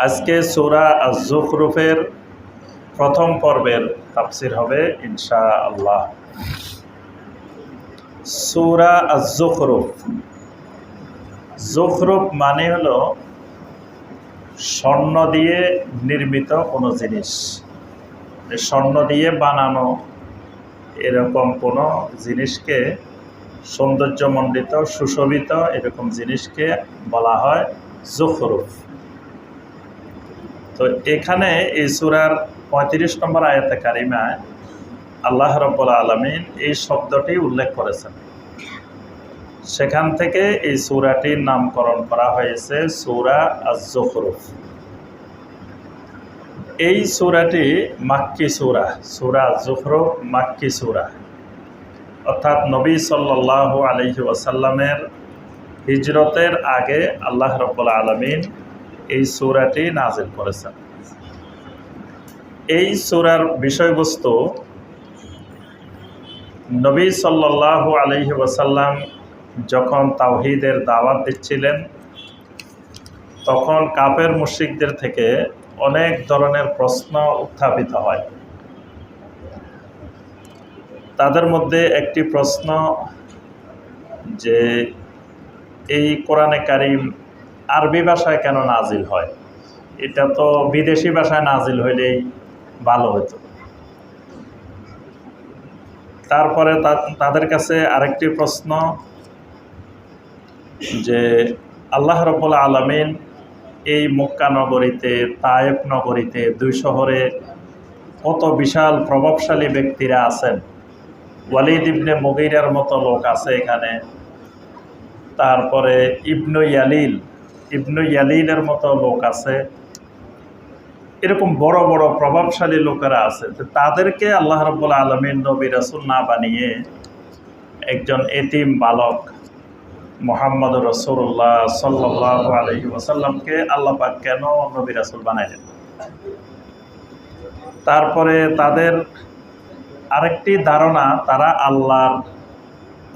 আজকে সূরা আয-যুখরুফের প্রথম পর্বের তাফসীর হবে ইনশাআল্লাহ। সূরা আয-যুখরুফ, যুখরুফ মানে হলো স্বর্ণ দিয়ে নির্মিত কোনো জিনিস, স্বর্ণ দিয়ে বানানো এরকম কোনো জিনিসকে সৌন্দর্যমণ্ডিত সুশোভিত এরকম জিনিসকে বলা হয় যুখরুফ। তো এখানে এই সূরার ৩৫ নম্বর আয়াতে কারিমায় আল্লাহ রাব্বুল আলামিন এই শব্দটি উল্লেখ করেছেন। সেখান থেকে এই সূরাটির নামকরণ করা হয়েছে সূরা আয-যুখরুফ। এই সূরাটি মাক্কি সূরা, সূরা আয-যুখরুফ মাক্কি সূরা, অর্থাৎ নবী সাল্লাল্লাহু আলাইহি ওয়াসাল্লামের হিজরতের আগে আল্লাহ রাব্বুল আলামিন এই সূরাটি নাযিল করেছেন। এই সূরার বিষয়বস্তু নবী সাল্লাল্লাহু আলাইহি ওয়াসাল্লাম যখন তাওহীদের দাওয়াত দিচ্ছিলেন তখন কাফের মুশরিকদের থেকে অনেক ধরনের প্রশ্ন উত্থাপিত হয়। তাদের মধ্যে একটি প্রশ্ন যে এই কোরআনে কারীম আরবি ভাষায় কেন নাজিল হয়? এটা তো বিদেশি ভাষায় নাজিল হইলেই ভালো হতো। তারপরে তাদের কাছে আরেকটি প্রশ্ন যে আল্লাহ রাব্বুল আলামিন এই মক্কা নগরীতে, তায়েফ নগরীতে, দুই শহরে কত বিশাল প্রভাবশালী ব্যক্তিরা আছেন। ওয়ালিদ ইবনে মুগীরার মতো লোক আছে এখানে, তারপরে ইবনু ইয়ালিলের মতো লোক আছে, এরকম বড় বড় প্রভাবশালী লোকেরা আছে। তাদেরকে আল্লাহ রাব্বুল আলামিন নবী রাসূল না বানিয়ে একজন এতিম বালক মুহাম্মদ রাসূলুল্লাহ সাল্লাল্লাহু আলাইহি ওয়াসাল্লামকে আল্লাহ পাক কেন নবী রাসূল বানাইলেন? তারপরে তাদের আরেকটি ধারণা, তারা আল্লাহর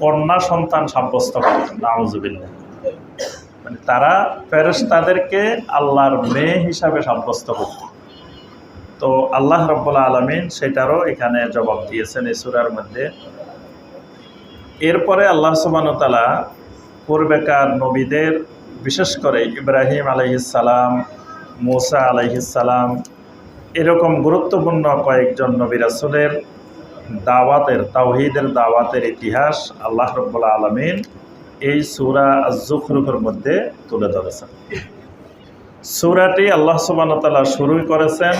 কন্যা সন্তান সাব্যস্ত করেন, নাউযুবিল্লাহ। মানে তারা ফেরেশতাদেরকে আল্লাহর মেয়ে হিসাবে সাব্যস্ত করত। তো আল্লাহ রাব্বুল আলামিন সেটারও এখানে জবাব দিয়েছেন এই সূরার মধ্যে। এরপরে আল্লাহ সুবহানাহু ওয়া তাআলা পূর্বেকার নবীদের, বিশেষ করে ইব্রাহিম আলাইহিস সালাম, মূসা আলাইহিস সালাম, এরকম গুরুত্বপূর্ণ কয়েকজন নবী রাসূলের দাওয়াতের, তাওহীদের দাওয়াতের ইতিহাস আল্লাহ রাব্বুল আলামিন এই সূরা আয-যুখরুফের মধ্যে তুলে ধরেছেন। সূরাটি আল্লাহ সুবহানাহু ওয়া তাআলা শুরু করেছেন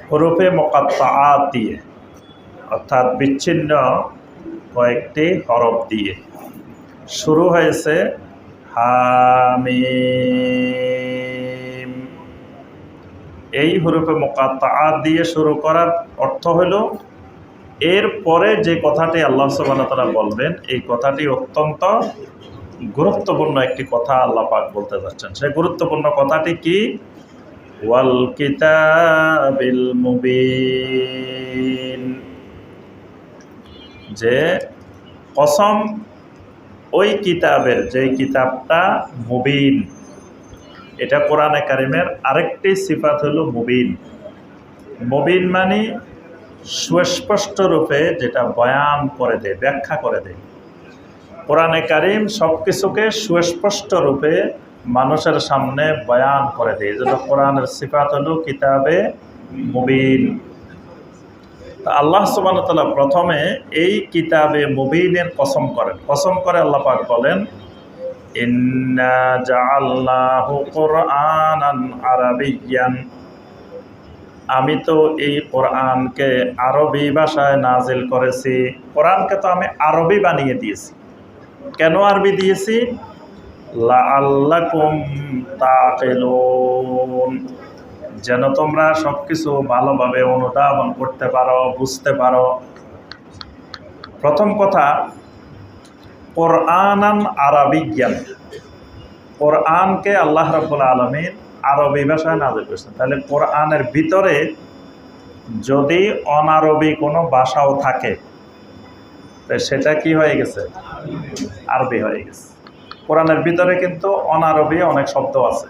হুরুফে মুকাত্তাআত দিয়ে, অর্থাৎ বিচ্ছিন্ন কয়েকটি হরফ দিয়ে শুরু হয়েছে। হামিম, এই হুরুফে মুকাত্তাআত দিয়ে শুরু করার অর্থ হলো এর পরে যে কথাটি আল্লাহ সুবহানাহু ওয়া তাআলা বলবেন, এই কথাটি অত্যন্ত গুরুত্বপূর্ণ একটি কথা আল্লাহ পাক বলতে যাচ্ছেন। সেই গুরুত্বপূর্ণ কথাটি কি? ওয়াল কিতাবিল মুবিন, যে কসম ওই কিতাবের, যে কিতাবটা মুবিন। এটা কোরআনে কারিমের আরেকটি সিফাত হলো মুবিন। মুবিন মানে সুস্পষ্ট রূপে যেটা বয়ান করে দেয়, ব্যাখ্যা করে দেয়। কোরআনে কারিম সব কিছুকে সুস্পষ্ট রূপে মানুষের সামনে বয়ান করে দেয়। এই জন্য কোরআনের সিফাত হলো কিতাবে মুবিন। আল্লাহ সুবহানাহু ওয়া তাআলা প্রথমে এই কিতাবে মুবিনের কসম করেন। কসম করে আল্লাহ পাক বলেন, ইন্না জাআলনাহু কুরআনান আরাবিয়্যান, আমি তো এই কোরআনকে আরবি ভাষায় নাজিল করেছি। কোরআনকে তো আমি আরবি বানিয়ে দিয়েছি। কেন আরবি দিয়েছি? লাআল্লাকুম তাকিলুন, যেন তোমরা সব কিছু ভালোভাবে অনুধাবন করতে পারো, বুঝতে পারো। প্রথম কথা, কোরআনান আরাবিয়্যান, কোরআনকে আল্লাহ রাব্বুল আলামিন আরবি ভাষায় নাযিল করেছেন। তাহলে কোরআনের ভিতরে যদি অনারবি কোনো ভাষাও থাকে, সেটা কি হয়ে গেছে? আরবি হয়ে গেছে। কোরআনের ভিতরে কিন্তু অনারবি অনেক শব্দ আছে,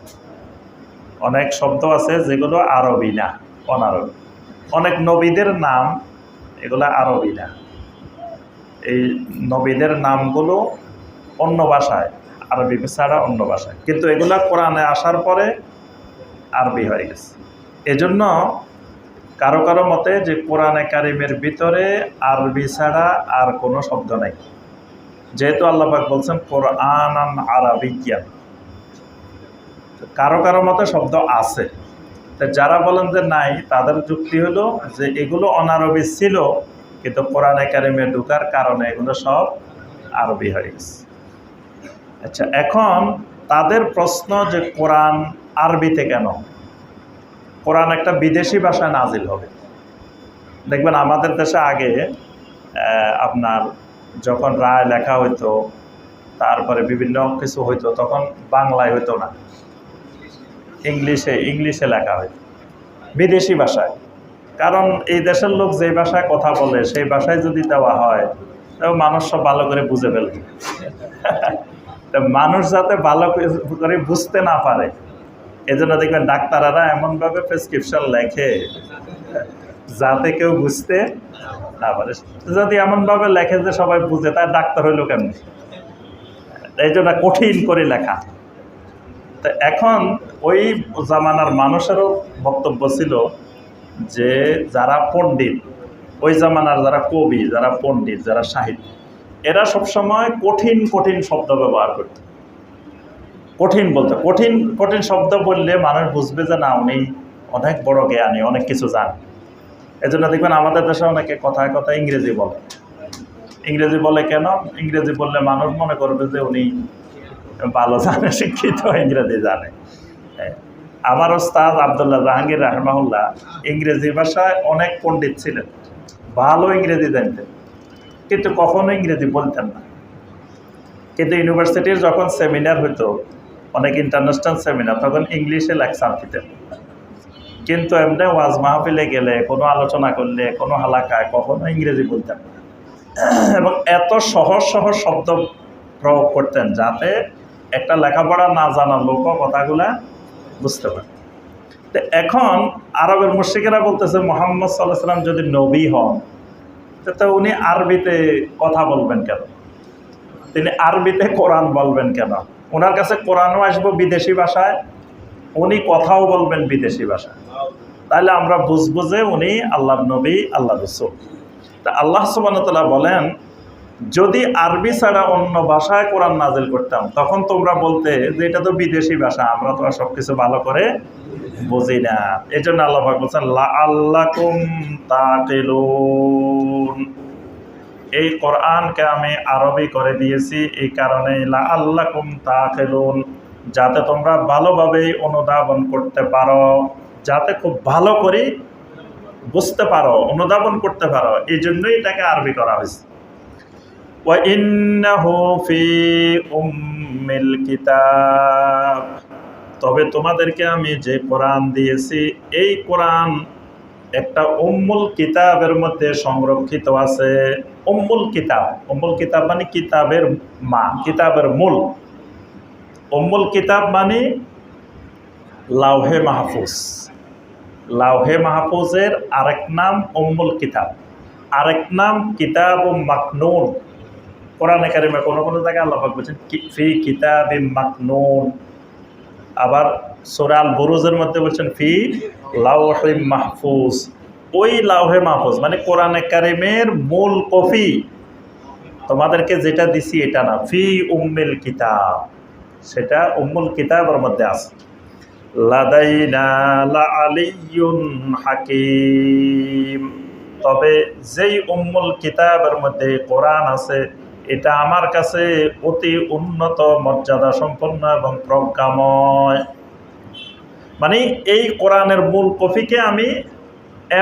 অনেক শব্দ আছে যেগুলো আরবি না, অনারবি। অনেক নবীদের নাম এগুলো আরবি না, এই নবীদের নামগুলো অন্য ভাষায়, আরবি ছাড়া অন্য ভাষায়, কিন্তু এগুলা কোরআনে আসার পরে আরবি হয়ে গেছে। এজন্য কারো কারো মতে যে কোরআনে কারিমের ভিতরে আরবি ছাড়া আর কোনো শব্দ নেই, যেহেতু আল্লাহ পাক বলছেন কোরআনান আরাবিয়ান। কারো কারো মতে শব্দ আছে, তো যারা বলেন যে নাই তাদের যুক্তি হলো যে এগুলো অনারবি ছিল, কিন্তু কোরআনে কারিমে ঢোকার কারণে এগুলো সব আরবি হয়ে গেছে। আচ্ছা, এখন তাদের প্রশ্ন যে কোরআন আরবিতে কেন? কোরআন একটা বিদেশি ভাষায় নাজিল হবে। দেখবেন আমাদের দেশে আগে আপনার যখন রায় লেখা হইতো, তারপরে বিভিন্ন কিছু হইতো, তখন বাংলায় হইতো না, ইংলিশে লেখা হইতো, বিদেশি ভাষায়। কারণ এই দেশের লোক যে ভাষায় কথা বলে সেই ভাষায় যদি দেওয়া হয় তবে মানুষ সব ভালো করে বুঝে ফেলবে। মানুষ যাতে ভালো করে বুঝতে না পারে, এজন্য দেখবেন ডাক্তাররা এমনভাবে প্রেসক্রিপশন লেখে যাতে কেউ বুঝতে না পারে। যদি এমনভাবে লেখে যে সবাই বুঝে, তার ডাক্তার হইল কেমন? এই জন্য কঠিন করে লেখা। তো এখন ওই জামানার মানুষেরও বক্তব্য ছিল যে যারা পণ্ডিত, ওই জামানার যারা কবি, যারা পণ্ডিত, যারা সাহিত্য, এরা সবসময় কঠিন কঠিন শব্দ ব্যবহার করত। কঠিন বলতে কঠিন কঠিন শব্দ বললে মানুষ বুঝবে যে না, উনি অনেক বড় জ্ঞানী, অনেক কিছু জানে। এজন্য দেখবেন আমাদের দেশে অনেকে কথায় কথায় ইংরেজি বলে। ইংরেজি বলে কেন? ইংরেজি বললে মানুষ মনে করবে যে উনি ভালো জানে, শিক্ষিত, ইংরেজি জানে। আমার ওস্তাদ আব্দুল্লাহ জাহাঙ্গীর রাহমাহুল্লাহ ইংরেজি ভাষায় অনেক পণ্ডিত ছিলেন, ভালো ইংরেজি জানতেন, কিন্তু কখনো ইংরেজি বলতেন না। কিন্তু ইউনিভার্সিটির যখন সেমিনার হইতো, অনেক ইন্টারন্যাশনাল সেমিনার, তখন ইংলিশে লেকচার দিতেন। কিন্তু এমনি ওয়াজ মাহফিলে গেলে, কোনো আলোচনা করলে, কোনো হালাকায় কখনো ইংরেজি বলতেন না। এবং এত সহজ সহজ শব্দ প্রয়োগ করতেন যাতে একটা লেখাপড়া না জানা লোকও কথাগুলা বুঝতে পারে। তো এখন আরবের মুশরিকেরা বলতেছে মুহাম্মদ সাল্লাল্লাহু আলাইহি ওয়াসাল্লাম যদি নবী হন, তো উনি আরবিতে কথা বলবেন কেন? তিনি আরবিতে কোরআন বলবেন কেন? ওনার কাছে কোরআনও আসবো বিদেশি ভাষায়, উনি কথাও বলবেন বিদেশি ভাষায়, তাহলে আমরা বুঝবো যে উনি আল্লাহর নবী, আল্লাহ রাসূল। তা আল্লাহ সুবহানাহু ওয়া তাআলা বলেন, যদি আরবি ছাড়া অন্য ভাষায় কোরআন নাজিল করতাম তখন তোমরা বলতে যে এটা তো বিদেশি ভাষা, আমরা তো আর সব কিছু ভালো করে বুঝি না। এই জন্য আল্লাহ পাক বলছেন লাআল্লাকুম তাকিলুন, এই কোরআনকে আমি আরবি করে দিয়েছি এই কারণে, লাআল্লাকুম তাকিলুন, যাতে তোমরা ভালোভাবে অনুধাবন করতে পারো, যাতে খুব ভালো করে বুঝতে পারো, অনুধাবন করতে পারো, এই জন্যই এটাকে আরবি করা হয়েছে। ওয়া ইন্নাহু ফি উম্মিল কিতাব, তবে তোমাদেরকে আমি যে কোরআন দিয়েছি এই কোরআন একটা উম্মুল কিতাবের মধ্যে সংরক্ষিত আছে। উম্মুল কিতাব, উম্মুল কিতাব মানে কিতাবের মা, কিতাবের মূল। উম্মুল কিতাব মানে লাওহে মাহফুজ। লাওহে মাহফুজের আরেক নাম উম্মুল কিতাব, আরেক নাম কিতাব মাকনুন। কোরআনে কারিমে কোনো কোনো জায়গায় আল্লাহ পাক বলেছেন ফি কিতাবিম মাকনুন, আবার সূরা আল বুরুজের মধ্যে বলছেন ফি লাওহে মাহফুজ। ওই লাওহে মাহফুজ মানে কোরআনে কারিমের মূল কপি তোমাদেরকে যেটা দিছি এটা না, ফি উম্মিল কিতাব, সেটা উম্মুল কিতাবের মধ্যে আছে। লাদাইনা লাআলিয়্যুন হাকীম, তবে যেই উম্মুল কিতাবের মধ্যে কোরআন আছে এটা আমার কাছে অতি উন্নত, মর্যাদা সম্পন্ন এবং প্রজ্ঞাময়। মানে এই কোরআনের মূল কপিকে আমি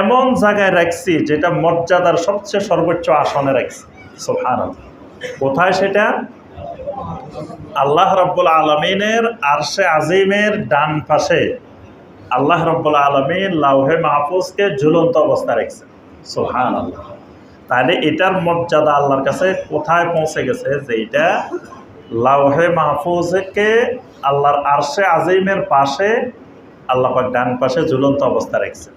এমন জায়গায় রাখছি যেটা মর্যাদার সবচেয়ে সর্বোচ্চ আসনে রাখছি। সুবহানাল্লাহ। কোথায় সেটা? আল্লাহ রাব্বুল আলামিনের আরশে আজিমের ডান পাশে আল্লাহ রাব্বুল আলামিন লাওহে মাহফুজকে ঝুলন্ত অবস্থায় রাখছেন। সুবহানাল্লাহ। তাহলে এটার মর্যাদা আল্লাহর কাছে কোথায় পৌঁছে গেছে যে এটা লাওহে মাহফুজকে আল্লাহর আরশে আজিমের পাশে আল্লাহ পাক ডান পাশে ঝুলন্ত অবস্থা রাখছেন।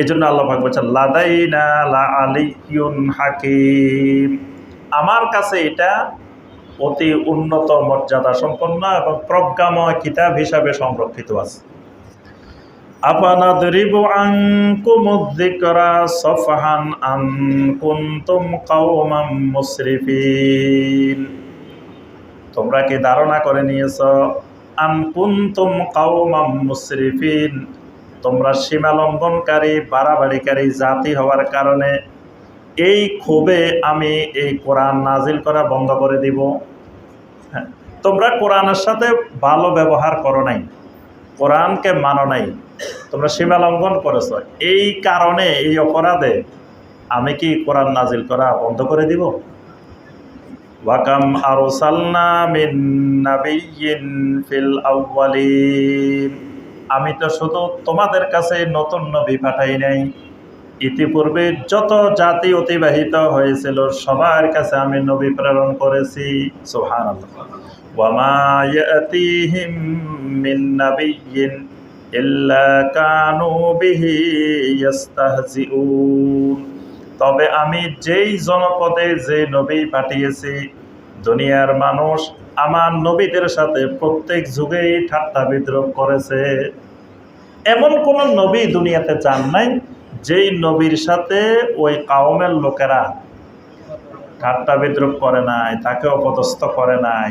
এই জন্য আল্লাহ পাক বলছেন লাদাইনা লা আলিয়ুন হাকিম, আমার কাছে এটা অতি উন্নত মর্যাদা সম্পন্ন এবং প্রজ্ঞাময় কিতাব হিসাবে সংরক্ষিত আছে। আফানাদরিবু আনকুমুয যিকরা সাফহান আন কুনতুম কওমান মুসরিফিন, তোমরা কি ধারণা করে নিয়েছ আন কুনতুম কওমান মুসরিফিন, তোমরা সীমা লঙ্ঘনকারী বাড়াবাড়িকারী জাতি হওয়ার কারণে এই ক্ষোভে আমি এই কোরআন নাজিল করা বন্ধ করে দিব। হ্যাঁ, তোমরা কোরআনের সাথে ভালো ব্যবহার করো নাই, কোরআনকে মানো নাই, তোমরা সীমা লঙ্ঘন করেছ, এই কারণে এই অপরাধে আমি কি কোরআন নাজিল করা বন্ধ করে দিব? ওয়াকাম আরসালনা মিন নাবিয়্যিন ফিল আউয়ালিন, আমি তো শুধু তোমাদের কাছে নতুন নবী পাঠাই নাই, ইতিপূর্বে যত জাতি অতিবাহিত হয়েছিল সবার কাছে আমি নবী প্রেরণ করেছি। সুবহানাল্লাহ। ওয়া মা ইয়াতিহিম মিন নাবিয়্যিন ইল্লা কানু বিহি ইস্তাহজিউন, তবে আমি যেই জনপদে যে নবী পাঠিয়েছি দুনিয়ার মানুষ আমার নবীদের সাথে প্রত্যেক যুগেই ঠাট্টা বিদ্রূপ করেছে। এমন কোন নবী দুনিয়াতে যান নাই যেই নবীর সাথে ওই কাওমের লোকেরা ঠাট্টা বিদ্রূপ করে নাই, তাকে অপদস্থ করে নাই,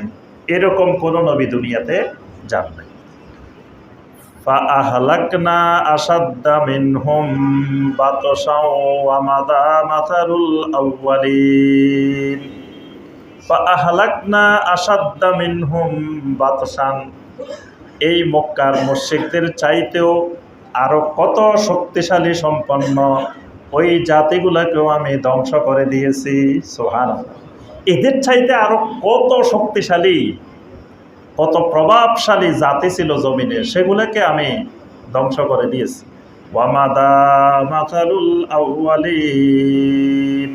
এরকম কোন নবী দুনিয়াতে যান নাই। فأهلكنا أشد منهم بطشا ومضى مثل الأولين فأهلكنا أشد منهم بطشا, এই মক্কার মুশরিকদের চাইতেও আরো কত শক্তিশালী সম্পন্ন ওই জাতিগুলোকেও আমি ধ্বংস করে দিয়েছি। সুবহানাল্লাহ। এদের চাইতে আরো কত শক্তিশালী কত প্রভাবশালী জাতি ছিল জমিনে, সেগুলোকে আমি ধ্বংস করে দিয়েছি। ওয়ামাদা মাসালুল আউয়ালিন,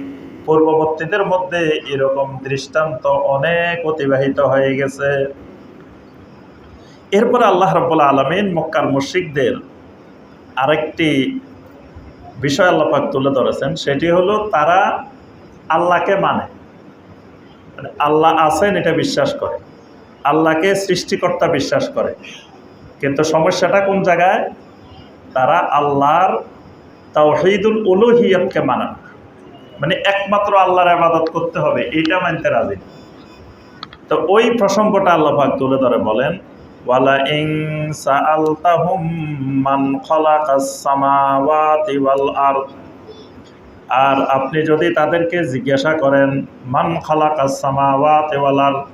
পূর্ববর্তীদের মধ্যে এরকম দৃষ্টান্ত অনেক অতিবাহিত হয়ে গেছে। এরপর আল্লাহ রাব্বুল আলামিন মক্কার মুশরিকদের আরেকটি বিষয় আল্লাহ পাক তুলে ধরেছেন, সেটি হলো তারা আল্লাহকে মানে আল্লাহ আছেন এটা বিশ্বাস করে, আল্লাহকে সৃষ্টিকর্তা বিশ্বাস করে, কিন্তু সমস্যাটা কোন জায়গায়? তারা আল্লাহর তাওহীদুল উলুহিয়্যাতকে মানে না, মানে একমাত্র আল্লাহর ইবাদত করতে হবে এইটা মানতে রাজি। তো ওই প্রসঙ্গটা আল্লাহ পাক তুলে ধরে বলেন ওয়ালা ইন সাআলতাহুম মান খালাকাস সামাওয়াতি ওয়াল আরদ, আর আপনি যদি তাদেরকে জিজ্ঞাসা করেন মান খালাকাস সামাওয়াতি ওয়াল আরদ,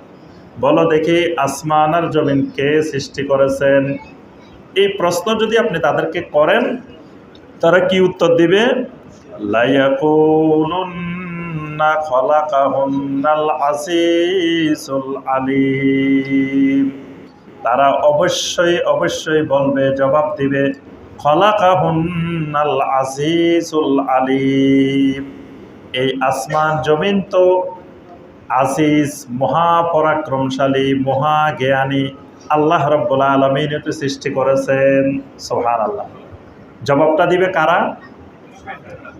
বলো দেখি আসমান আর জমিন কে সৃষ্টি করেছেন, এই প্রশ্ন যদি আপনি তাদেরকে করেন তারা কি উত্তর দিবে? লা ইয়াকুলুন্না খালাকাহুন্নাল আজিজুল আলিম, তারা অবশ্যই বলবে, জবাব দিবে খালাকাহুন্নাল আজিজুল আলিম, এই আসমান জমিন তো আজিজ মহাপরাক্রমশালী মহাজ্ঞানী আল্লাহ রাব্বুল আলামিন তো সৃষ্টি করেছেন। সুবহানাল্লাহ। জবাবটা দিবে কারা?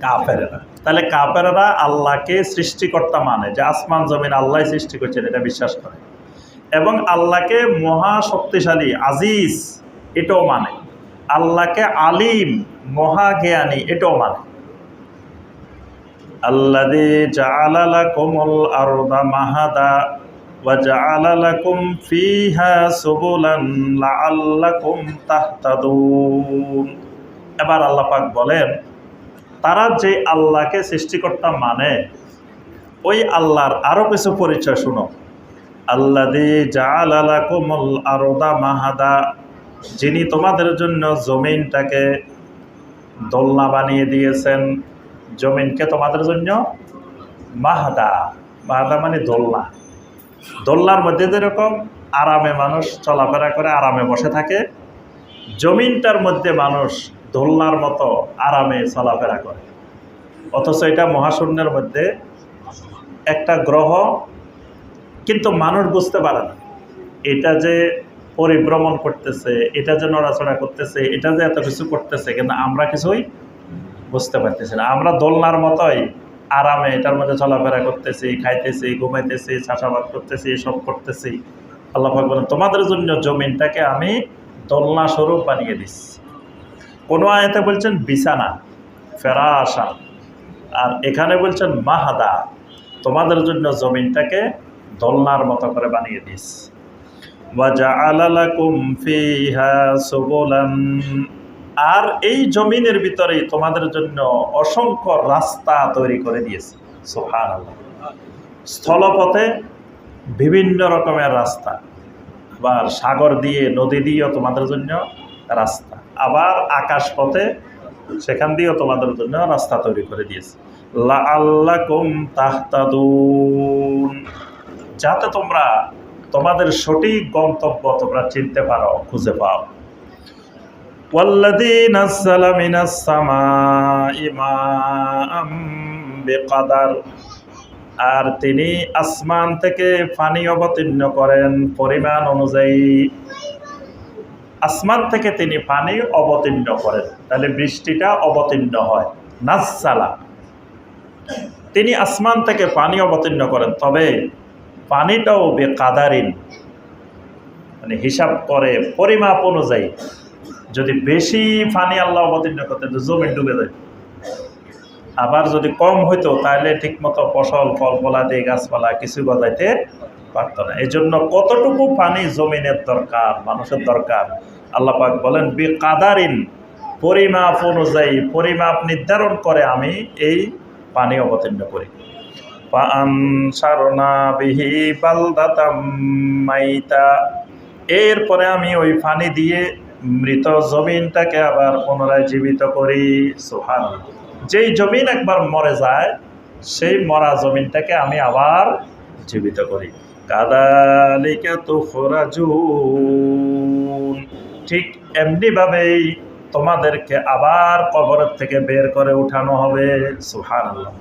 কাফেরেরা। তাহলে কাফেরেরা আল্লাহকে সৃষ্টিকর্তা মানে, যে আসমান জমিন আল্লাহ সৃষ্টি করছেন এটা বিশ্বাস করে, এবং আল্লাহকে মহাশক্তিশালী আজিজ এটাও মানে, আল্লাহকে আলিম মহাজ্ঞানী এটাও মানে। আল্লাযী জাআলা লাকুমুল আরদা মাহাদা ওয়া জাআলা লাকুম ফীহা সুবুলান লাআল্লাকুম তাহতাদুন। এবার আল্লাহ পাক বলেন তারা যে আল্লাহকে সৃষ্টিকর্তা মানে ওই আল্লাহর আরো কিছু পরিচয় শুনো। আল্লাযী জাআলা লাকুমুল আরদা মাহাদা, যিনি তোমাদের জন্য জমিনটাকে দোলনা বানিয়ে দিয়েছেন, জমিনকে তোমাদের জন্য মাহাদা, মাহাদা মানে দোলনা, দোলনার মধ্যে যেরকম আরামে মানুষ চলাফেরা করে আরামে বসে থাকে, জমিনটার মধ্যে মানুষ দোলনার মতো আরামে চলাফেরা করে। অথচ এটা মহাশূন্যের মধ্যে একটা গ্রহ, কিন্তু মানুষ বুঝতে পারে না এটা যে পরিভ্রমণ করতেছে, এটা যে নড়াচড়া করতেছে, এটা যে এত কিছু করতেছে, কিন্তু আমরা কিছুই বুঝতে পারতেছি না। আমরা দোলনার মতোই আরামে এটার মধ্যে চলাফেরা করতেছি, খাইতেছি, ঘুমাইতেছি, চাষাবাদ করতেছি, সব করতেছি। আল্লাহ পাক বলেন তোমাদের জন্য জমিনটাকে আমি দোলনা স্বরূপ বানিয়ে দিচ্ছি। কোনো আয়াতে বলছেন বিছানা, ফেরাশা, আর এখানে বলছেন মাহাদা, তোমাদের জন্য জমিনটাকে দোলনার মতো করে বানিয়ে দিস। ওয়াজআলা লাকুম ফিহা সুবুলান, আর এই জমিনের ভিতরেই তোমাদের জন্য অসংখ্য রাস্তা তৈরি করে দিয়েছে। সুবহানাল্লাহ। স্থলপথে বিভিন্ন রকমের রাস্তা, আবার সাগর দিয়ে, নদী দিয়েও তোমাদের জন্য রাস্তা, আবার আকাশ পথে সেখান দিয়েও তোমাদের জন্য রাস্তা তৈরি করে দিয়েছে। লাআল্লাকুম তাহতাদুন, যাতে তোমরা তোমাদের সঠিক গন্তব্য তোমরা চিনতে পারো, খুঁজে পাও। ওয়াল্লাযী নাযালা মিনাস সামাই মাআম বিকাদার, আর তিনি আসমান থেকে পানি অবতীর্ণ করেন পরিমাণ অনুযায়ী। আসমান থেকে তিনি পানি অবতীর্ণ করেন, তাহলে বৃষ্টিটা অবতীর্ণ হয়। নাযালা, তিনি আসমান থেকে পানি অবতীর্ণ করেন, তবে পানিটাও বেকাদারিন, মানে হিসাব করে পরিমাপ অনুযায়ী। যদি বেশি পানি আল্লাহ অবতীর্ণ করতেন তো জমি ডুবে যায়, আবার যদি কম হইতো তাহলে ঠিকমতো ফসল ফলফলাদি গাছপালা কিছু গজাইতে পারত না। এই জন্য কতটুকু পানি জমিনের দরকার, মানুষের দরকার, আল্লাহ পাক বলেন বেকাদারিন, পরিমাপ অনুযায়ী, পরিমাপ নির্ধারণ করে আমি এই পানি অবতীর্ণ করি। ফাআনশারনা বিহি বালদাতাম মাইতা, এরপরে আমি ওই পানি দিয়ে মৃত জমিনটাকে আবার পুনরায় জীবিত করি। সুবহানাল্লাহ। যেই জমিন একবার মরে যায়, সেই মরা জমিনটাকে আমি আবার জীবিত করি। কাযালিকা তুখরাজুন, ঠিক এমনিভাবেই তোমাদেরকে আবার কবর থেকে বের করে উঠানো হবে। সুবহানাল্লাহ।